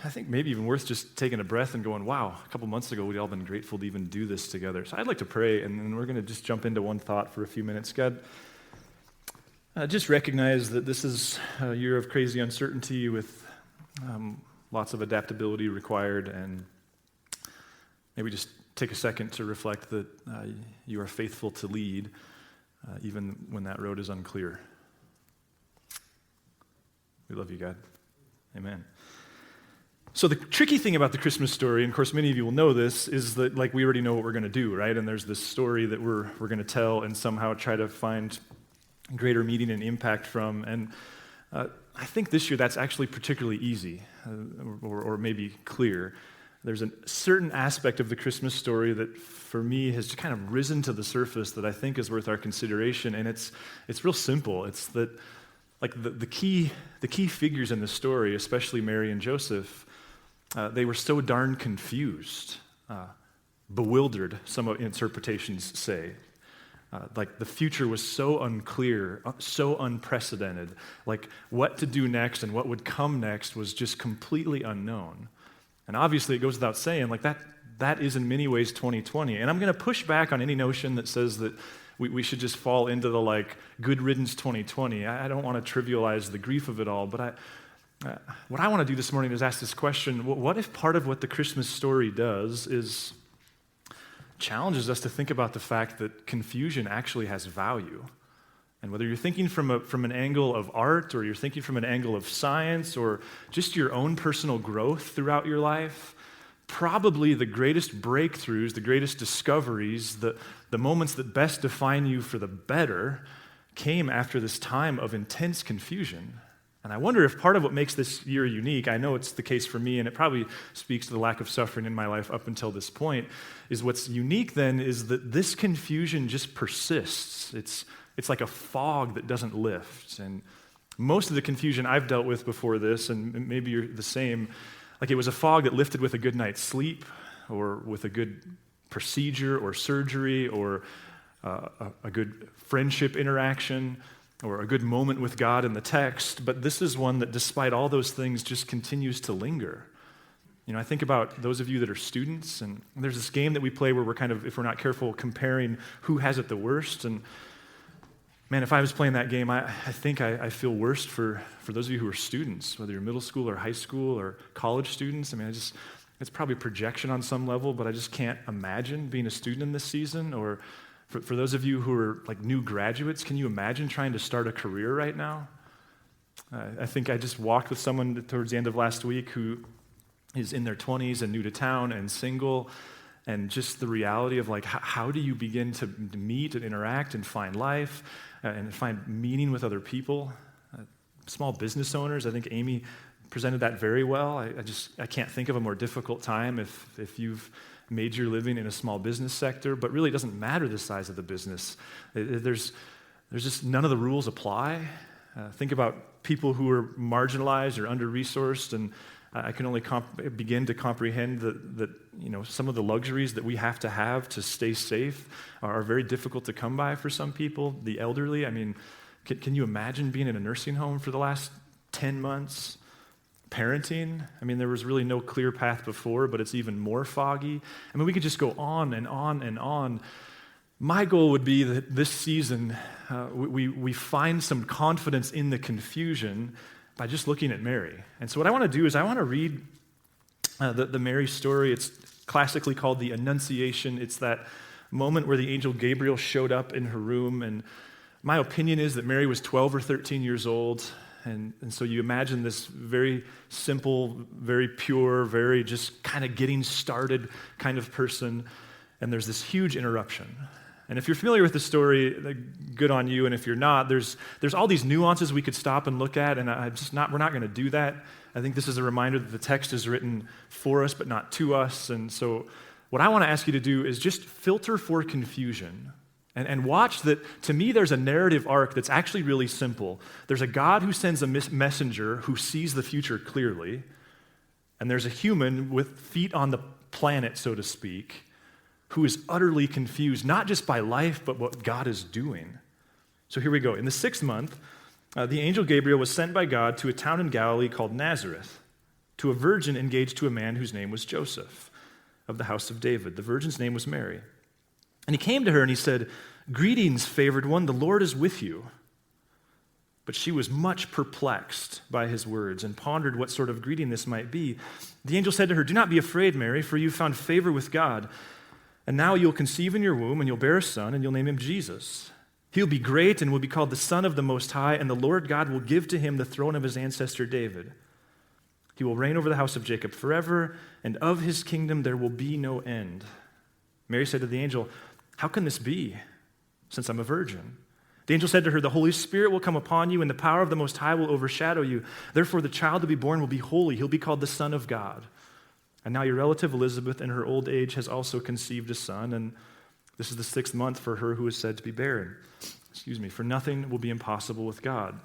I think maybe even worth just taking a breath and going, wow, a couple months ago we'd all been grateful to even do this together. So I'd like to pray, and then we're going to just jump into one thought for a few minutes. God, just recognize that this is a year of crazy uncertainty with lots of adaptability required, and maybe just take a second to reflect that you are faithful to lead even when that road is unclear. We love you, God. Amen. So the tricky thing about the Christmas story, and of course many of you will know this, is that like we already know what we're going to do, right? And there's this story that we're going to tell and somehow try to find greater meaning and impact from. And I think this year that's actually particularly easy, or maybe clear. There's a certain aspect of the Christmas story that for me has kind of risen to the surface that I think is worth our consideration, and it's real simple. It's that like the key figures in the story, especially Mary and Joseph, they were so darn confused, bewildered, some interpretations say. Like the future was so unclear, so unprecedented. Like what to do next and what would come next was just completely unknown. And obviously it goes without saying, like that is in many ways 2020. And I'm going to push back on any notion that says that we should just fall into the like good riddance 2020. I don't want to trivialize the grief of it all, but what I want to do this morning is ask this question: what if part of what the Christmas story does is challenges us to think about the fact that confusion actually has value? And whether you're thinking from an angle of art, or you're thinking from an angle of science, or just your own personal growth throughout your life, probably the greatest breakthroughs, the greatest discoveries, the moments that best define you for the better came after this time of intense confusion. And I wonder if part of what makes this year unique, I know it's the case for me, and it probably speaks to the lack of suffering in my life up until this point, is what's unique then is that this confusion just persists. It's like a fog that doesn't lift. And most of the confusion I've dealt with before this, and maybe you're the same, like it was a fog that lifted with a good night's sleep, or with a good procedure or surgery, or a good friendship interaction, or a good moment with God in the text. But this is one that, despite all those things, just continues to linger. You know, I think about those of you that are students, and there's this game that we play where we're kind of, if we're not careful, comparing who has it the worst. And man, if I was playing that game, I think I feel worst for those of you who are students, whether you're middle school or high school or college students. I mean, it's probably projection on some level, but I just can't imagine being a student in this season. Or for those of you who are like new graduates, can you imagine trying to start a career right now? I think I just walked with someone towards the end of last week who is in their 20s and new to town and single, and just the reality of like, how do you begin to meet and interact and find life and find meaning with other people? Small business owners, I think Amy presented that very well. I can't think of a more difficult time if you've made your living in a small business sector, but really it doesn't matter the size of the business. There's just none of the rules apply. Think about people who are marginalized or under-resourced, and I can only begin to comprehend that you know, some of the luxuries that we have to stay safe are very difficult to come by for some people. The elderly, I mean, can you imagine being in a nursing home for the last 10 months? Parenting, I mean, there was really no clear path before, but it's even more foggy. I mean, we could just go on and on and on. My goal would be that this season we find some confidence in the confusion by just looking at Mary. And so what I want to do is I want to read the Mary story. It's classically called the Annunciation. It's that moment where the angel Gabriel showed up in her room, and my opinion is that Mary was 12 or 13 years old. And so you imagine this very simple, very pure, very just kind of getting started kind of person, and there's this huge interruption. And if you're familiar with the story, good on you, and if you're not, there's all these nuances we could stop and look at, and we're not going to do that. I think this is a reminder that the text is written for us, but not to us. And so what I want to ask you to do is just filter for confusion. And watch that, to me, there's a narrative arc that's actually really simple. There's a God who sends a messenger who sees the future clearly, and there's a human with feet on the planet, so to speak, who is utterly confused, not just by life, but what God is doing. So here we go. In the 6th month, the angel Gabriel was sent by God to a town in Galilee called Nazareth, to a virgin engaged to a man whose name was Joseph, of the house of David. The virgin's name was Mary. And he came to her and he said, "Greetings, favored one, the Lord is with you." But she was much perplexed by his words and pondered what sort of greeting this might be. The angel said to her, "Do not be afraid, Mary, for you found favor with God. And now you'll conceive in your womb, and you'll bear a son, and you'll name him Jesus. He'll be great and will be called the Son of the Most High, and the Lord God will give to him the throne of his ancestor David. He will reign over the house of Jacob forever, and of his kingdom there will be no end." Mary said to the angel, "How can this be, since I'm a virgin?" The angel said to her, "The Holy Spirit will come upon you, and the power of the Most High will overshadow you. Therefore, the child to be born will be holy. He'll be called the Son of God. And now your relative Elizabeth, in her old age, has also conceived a son, and this is the 6th month for her who is said to be barren. For nothing will be impossible with God."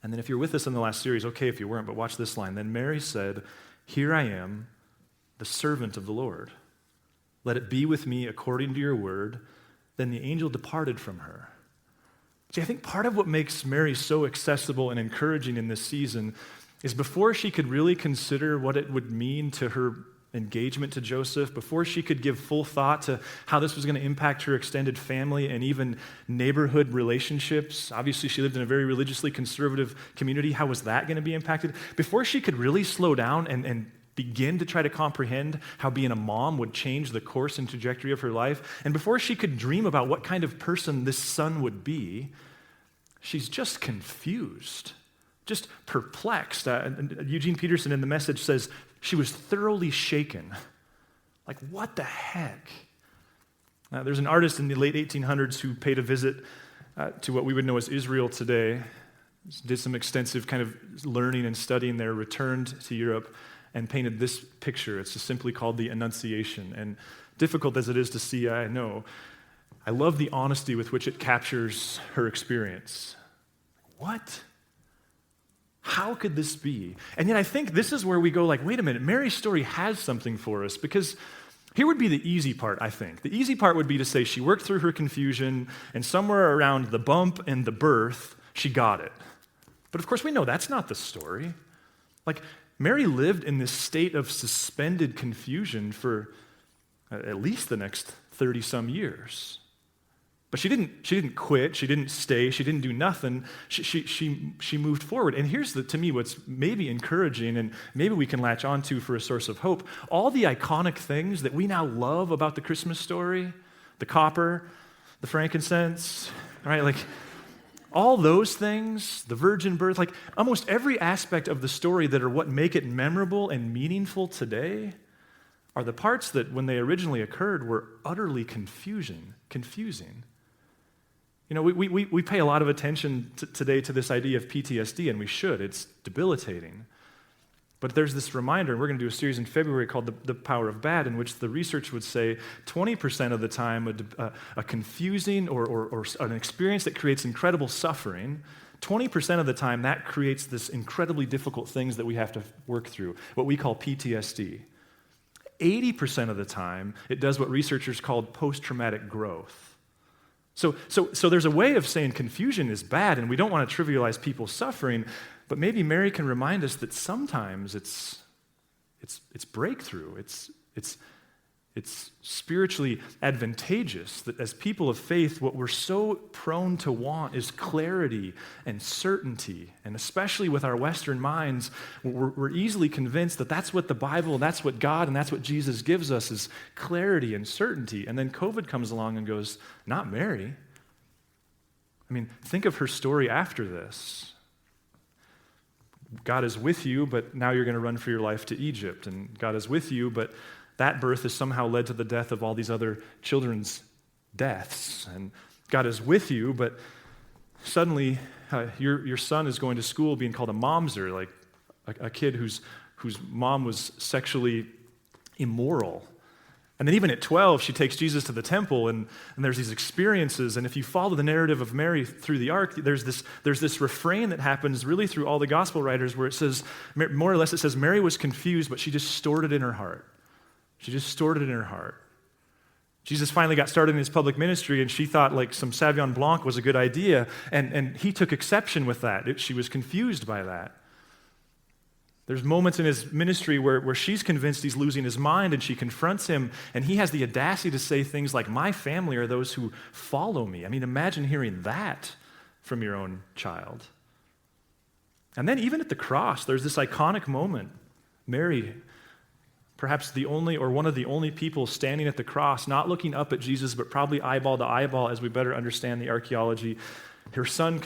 And then if you're with us in the last series, okay if you weren't, but watch this line. Then Mary said, "Here I am, the servant of the Lord. Let it be with me according to your word." Then the angel departed from her. See, I think part of what makes Mary so accessible and encouraging in this season is before she could really consider what it would mean to her engagement to Joseph, before she could give full thought to how this was going to impact her extended family and even neighborhood relationships. Obviously, she lived in a very religiously conservative community. How was that going to be impacted? Before she could really slow down and begin to try to comprehend how being a mom would change the course and trajectory of her life, and before she could dream about what kind of person this son would be, she's just confused, just perplexed. Eugene Peterson in The Message says she was thoroughly shaken. Like, what the heck? There's an artist in the late 1800s who paid a visit to what we would know as Israel today, did some extensive kind of learning and studying there, returned to Europe, and painted this picture. It's just simply called the Annunciation. And difficult as it is to see, I know, I love the honesty with which it captures her experience. What? How could this be? And yet I think this is where we go like, wait a minute, Mary's story has something for us, because here would be the easy part, I think. The easy part would be to say she worked through her confusion, and somewhere around the bump and the birth, she got it. But of course we know that's not the story. Like, Mary lived in this state of suspended confusion for at least the next 30-some years. But she didn't quit, she didn't stay, she didn't do nothing. She moved forward. And here's to me what's maybe encouraging and maybe we can latch onto for a source of hope. All the iconic things that we now love about the Christmas story, the copper, the frankincense, right? Like, all those things, the virgin birth, like almost every aspect of the story that are what make it memorable and meaningful today are the parts that when they originally occurred were utterly confusing. You know, we pay a lot of attention today to this idea of PTSD, and we should. It's debilitating. But there's this reminder, and we're going to do a series in February called The Power of Bad, in which the research would say 20% of the time a confusing or an experience that creates incredible suffering, 20% of the time that creates this incredibly difficult things that we have to work through, what we call PTSD. 80% of the time, it does what researchers called post-traumatic growth. So there's a way of saying confusion is bad, and we don't want to trivialize people's suffering, but maybe Mary can remind us that sometimes it's breakthrough. It's spiritually advantageous that as people of faith, what we're so prone to want is clarity and certainty. And especially with our Western minds, we're easily convinced that that's what the Bible, that's what God, and that's what Jesus gives us is clarity and certainty. And then COVID comes along and goes, not Mary. I mean, think of her story after this. God is with you, but now you're going to run for your life to Egypt. And God is with you, but that birth has somehow led to the death of all these other children's deaths. And God is with you, but suddenly your son is going to school being called a momser, like a kid whose mom was sexually immoral. And then even at 12, she takes Jesus to the temple, and there's these experiences. And if you follow the narrative of Mary through the ark, there's this refrain that happens really through all the gospel writers where it says, more or less it says, Mary was confused, but she just stored it in her heart. She just stored it in her heart. Jesus finally got started in his public ministry, and she thought like some Sauvignon Blanc was a good idea, and he took exception with that. She was confused by that. There's moments in his ministry where she's convinced he's losing his mind, and she confronts him, and he has the audacity to say things like, "My family are those who follow me." I mean, imagine hearing that from your own child. And then even at the cross, there's this iconic moment. Mary, perhaps the only or one of the only people standing at the cross, not looking up at Jesus, but probably eyeball to eyeball as we better understand the archaeology. Her son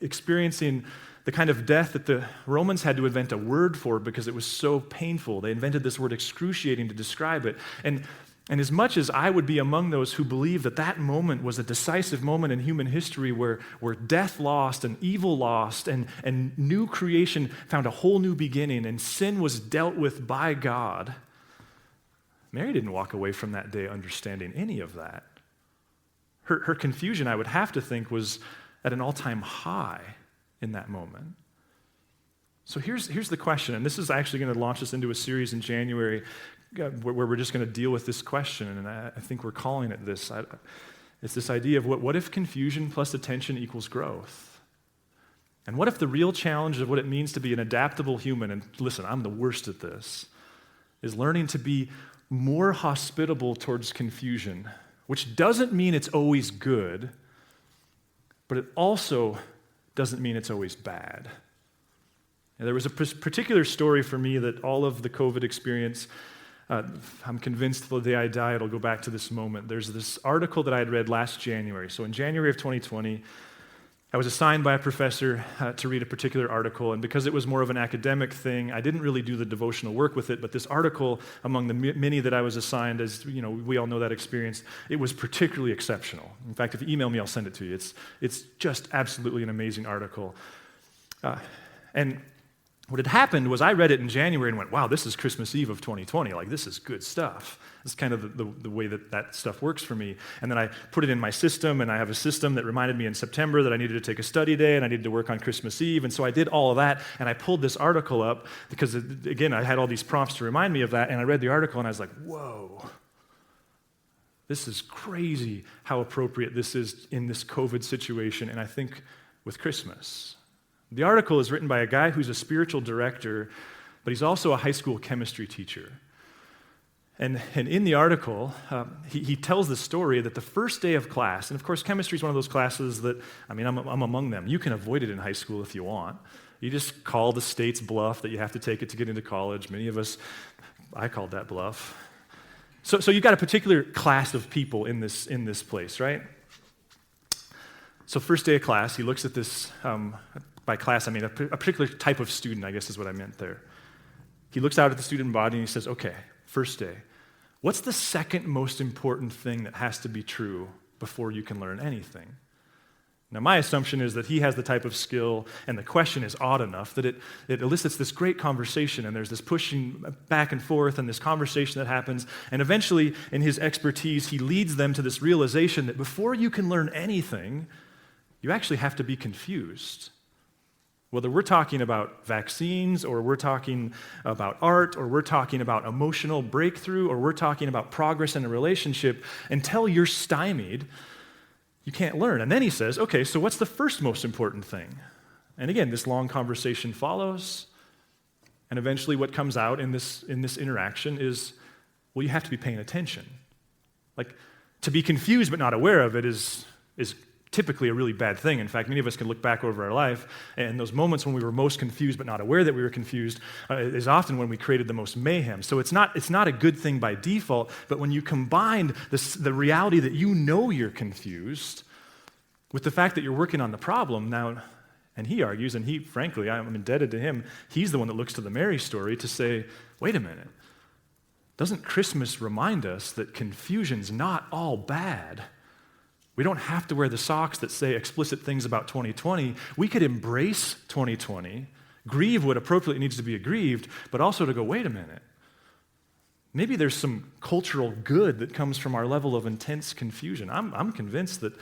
experiencing the kind of death that the Romans had to invent a word for because it was so painful. They invented this word excruciating to describe it. And as much as I would be among those who believe that that moment was a decisive moment in human history where death lost and evil lost and new creation found a whole new beginning and sin was dealt with by God, Mary didn't walk away from that day understanding any of that. Her confusion, I would have to think, was at an all-time high in that moment. So here's the question, and this is actually going to launch us into a series in January where we're just going to deal with this question, and I think we're calling it this. It's this idea of what if confusion plus attention equals growth? And what if the real challenge of what it means to be an adaptable human, and listen, I'm the worst at this, is learning to be more hospitable towards confusion, which doesn't mean it's always good, but it also doesn't mean it's always bad. And there was a particular story for me that all of the COVID experience, I'm convinced the day I die, it'll go back to this moment. There's this article that I had read last January. So in January of 2020, I was assigned by a professor to read a particular article, and because it was more of an academic thing, I didn't really do the devotional work with it, but this article, among the many that I was assigned, as you know, we all know that experience, it was particularly exceptional. In fact, if you email me, I'll send it to you. It's just absolutely an amazing article. And what had happened was I read it in January and went, wow, this is Christmas Eve of 2020. Like, this is good stuff. It's kind of the way that stuff works for me. And then I put it in my system, and I have a system that reminded me in September that I needed to take a study day and I needed to work on Christmas Eve. And so I did all of that, and I pulled this article up because, again, I had all these prompts to remind me of that, and I read the article, and I was like, whoa. This is crazy how appropriate this is in this COVID situation, and I think with Christmas. The article is written by a guy who's a spiritual director, but he's also a high school chemistry teacher. And in the article, he tells the story that the first day of class, and of course chemistry is one of those classes that, I mean, I'm among them. You can avoid it in high school if you want. You just call the state's bluff that you have to take it to get into college. Many of us, I called that bluff. So you've got a particular class of people in this place, right? So first day of class, he looks at this, by class I mean a particular type of student, I guess is what I meant there. He looks out at the student body and he says, okay, first day, what's the second most important thing that has to be true before you can learn anything? Now, my assumption is that he has the type of skill, and the question is odd enough that it elicits this great conversation, and there's this pushing back and forth, and this conversation that happens, and eventually, in his expertise, he leads them to this realization that before you can learn anything, you actually have to be confused. Whether we're talking about vaccines, or we're talking about art, or we're talking about emotional breakthrough, or we're talking about progress in a relationship, until you're stymied, you can't learn. And then he says, okay, so what's the first most important thing? And again, this long conversation follows, and eventually what comes out in this interaction is, well, you have to be paying attention. Like, to be confused but not aware of it is typically a really bad thing. In fact, many of us can look back over our life, and those moments when we were most confused but not aware that we were confused is often when we created the most mayhem. So it's not a good thing by default, but when you combine the reality that you know you're confused with the fact that you're working on the problem now, and he argues, and frankly, I'm indebted to him, he's the one that looks to the Mary story to say, wait a minute, doesn't Christmas remind us that confusion's not all bad? We don't have to wear the socks that say explicit things about 2020. We could embrace 2020, grieve what appropriately needs to be grieved, but also to go, wait a minute. Maybe there's some cultural good that comes from our level of intense confusion. I'm convinced that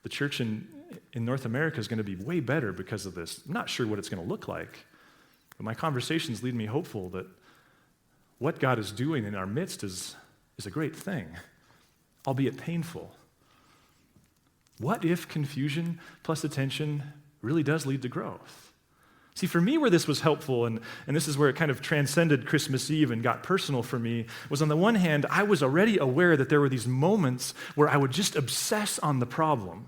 the church in North America is going to be way better because of this. I'm not sure what it's going to look like, but my conversations lead me hopeful that what God is doing in our midst is a great thing, albeit painful. What if confusion plus attention really does lead to growth? See, for me, where this was helpful, and this is where it kind of transcended Christmas Eve and got personal for me, was on the one hand, I was already aware that there were these moments where I would just obsess on the problem.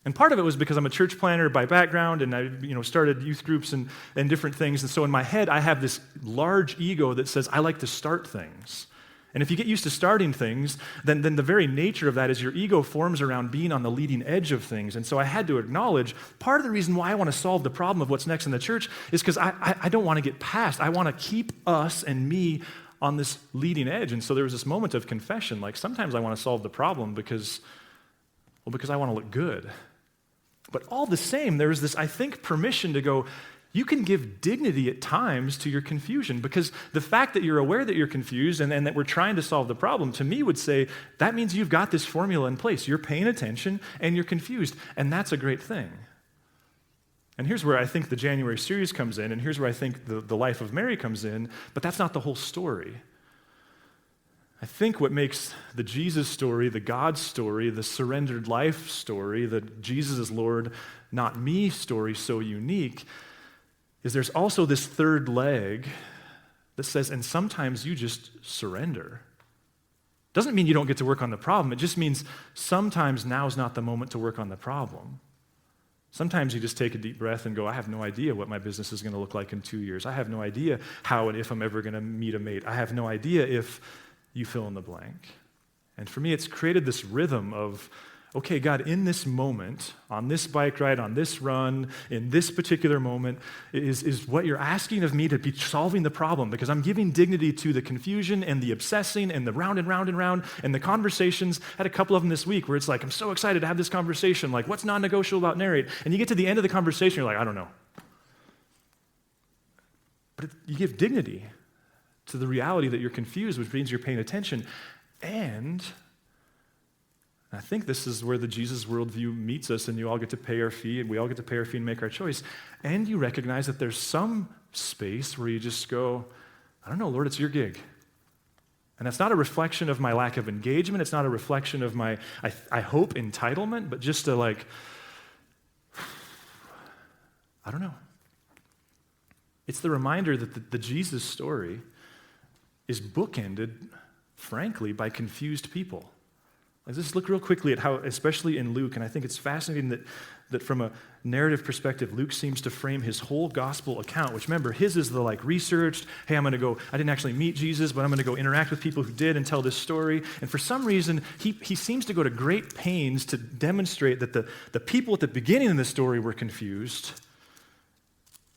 And part of it was because I'm a church planner by background, and I started youth groups and different things. And so in my head, I have this large ego that says, I like to start things. And if you get used to starting things, then the very nature of that is your ego forms around being on the leading edge of things. And so I had to acknowledge part of the reason why I want to solve the problem of what's next in the church is because I don't want to get past. I want to keep us and me on this leading edge. And so there was this moment of confession, like sometimes I want to solve the problem because I want to look good. But all the same, there was this, I think, permission to go, you can give dignity at times to your confusion, because the fact that you're aware that you're confused and that we're trying to solve the problem, to me would say, that means you've got this formula in place. You're paying attention and you're confused, and that's a great thing. And here's where I think the January series comes in, and here's where I think the life of Mary comes in, but that's not the whole story. I think what makes the Jesus story, the God story, the surrendered life story, the Jesus is Lord, not me story so unique is there's also this third leg that says, and sometimes you just surrender. Doesn't mean you don't get to work on the problem. It just means sometimes now's not the moment to work on the problem. Sometimes you just take a deep breath and go, I have no idea what my business is going to look like in 2 years. I have no idea how and if I'm ever going to meet a mate. I have no idea if you fill in the blank. And for me, it's created this rhythm of, okay, God, in this moment, on this bike ride, on this run, in this particular moment, is what you're asking of me to be solving the problem, because I'm giving dignity to the confusion and the obsessing and the round and round and round and the conversations. I had a couple of them this week where it's like, I'm so excited to have this conversation, like, what's non-negotiable about Narrate? And you get to the end of the conversation, you're like, I don't know. But you give dignity to the reality that you're confused, which means you're paying attention. And I think this is where the Jesus worldview meets us, and you all get to pay our fee, and we all get to pay our fee and make our choice. And you recognize that there's some space where you just go, I don't know, Lord, it's your gig. And that's not a reflection of my lack of engagement. It's not a reflection of my, I hope, entitlement, but just a like, I don't know. It's the reminder that the Jesus story is bookended, frankly, by confused people. Let's just look real quickly at how, especially in Luke, and I think it's fascinating that from a narrative perspective, Luke seems to frame his whole gospel account, which remember, his is the like researched, hey, I'm going to go, I didn't actually meet Jesus, but I'm going to go interact with people who did and tell this story. And for some reason, he seems to go to great pains to demonstrate that the people at the beginning of the story were confused,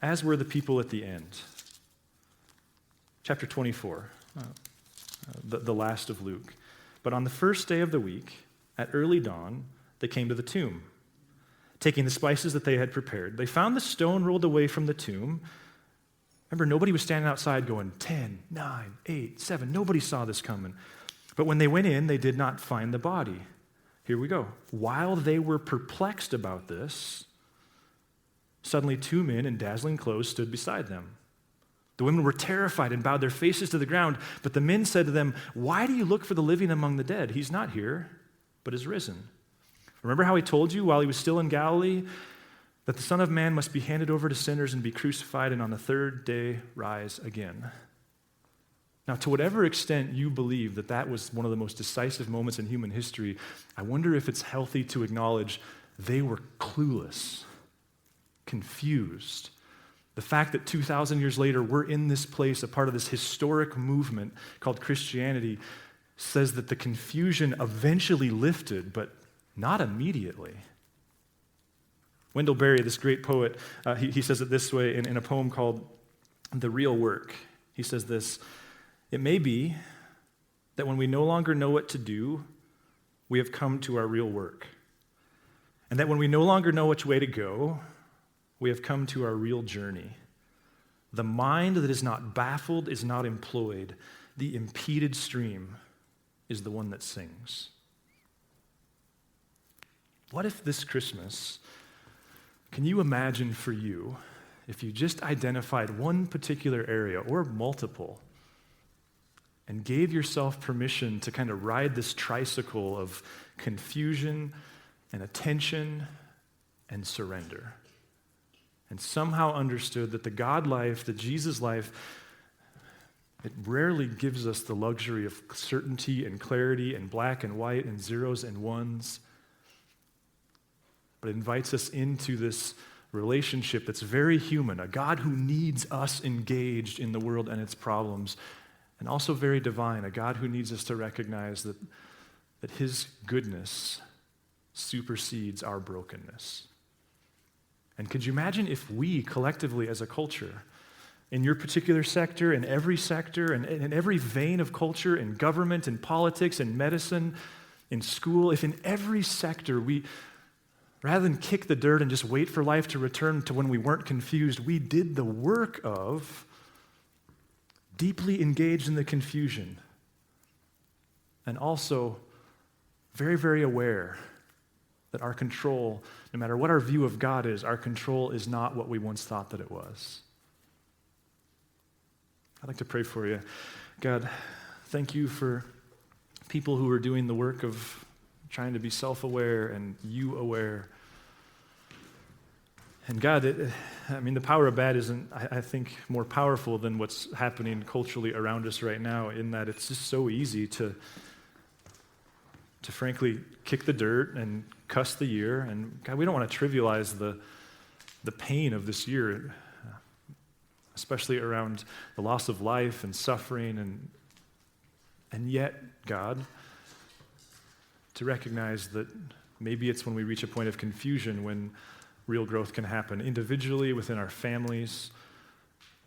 as were the people at the end. Chapter 24, the last of Luke. But on the first day of the week, at early dawn, they came to the tomb. Taking the spices that they had prepared, they found the stone rolled away from the tomb. Remember, nobody was standing outside going, 10, 9, 8, 7. Nobody saw this coming. But when they went in, they did not find the body. Here we go. While they were perplexed about this, suddenly 2 men in dazzling clothes stood beside them. The women were terrified and bowed their faces to the ground, but the men said to them, why do you look for the living among the dead? He's not here, but is risen. Remember how he told you while he was still in Galilee that the Son of Man must be handed over to sinners and be crucified and on the third day rise again. Now, to whatever extent you believe that was one of the most decisive moments in human history, I wonder if it's healthy to acknowledge they were clueless, confused. The fact that 2,000 years later we're in this place, a part of this historic movement called Christianity, says that the confusion eventually lifted, but not immediately. Wendell Berry, this great poet, he says it this way in a poem called The Real Work. He says this, it may be that when we no longer know what to do, we have come to our real work. And that when we no longer know which way to go, we have come to our real journey. The mind that is not baffled is not employed. The impeded stream is the one that sings. What if this Christmas, can you imagine for you, if you just identified one particular area or multiple and gave yourself permission to kind of ride this tricycle of confusion and attention and surrender? and somehow understood that the God life, the Jesus life, it rarely gives us the luxury of certainty and clarity and black and white and zeros and ones, but it invites us into this relationship that's very human, a God who needs us engaged in the world and its problems, and also very divine, a God who needs us to recognize that his goodness supersedes our brokenness. And could you imagine if we collectively as a culture, in your particular sector, in every sector, and in every vein of culture, in government, in politics, in medicine, in school, if in every sector we, rather than kick the dirt and just wait for life to return to when we weren't confused, we did the work of deeply engaged in the confusion and also very, very aware that our control, no matter what our view of God is, our control is not what we once thought that it was. I'd like to pray for you. God, thank you for people who are doing the work of trying to be self-aware and you-aware. And God, the power of bad isn't, I think, more powerful than what's happening culturally around us right now, in that it's just so easy to frankly kick the dirt and cuss the year. And God, we don't want to trivialize the pain of this year, especially around the loss of life and suffering, and yet, God, to recognize that maybe it's when we reach a point of confusion when real growth can happen individually, within our families,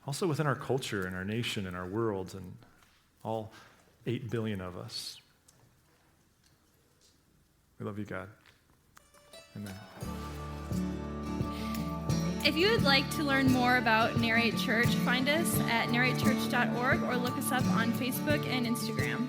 also within our culture and our nation and our world and all 8 billion of us. We love you, God. Amen. If you would like to learn more about Narrate Church, find us at narratechurch.org or look us up on Facebook and Instagram.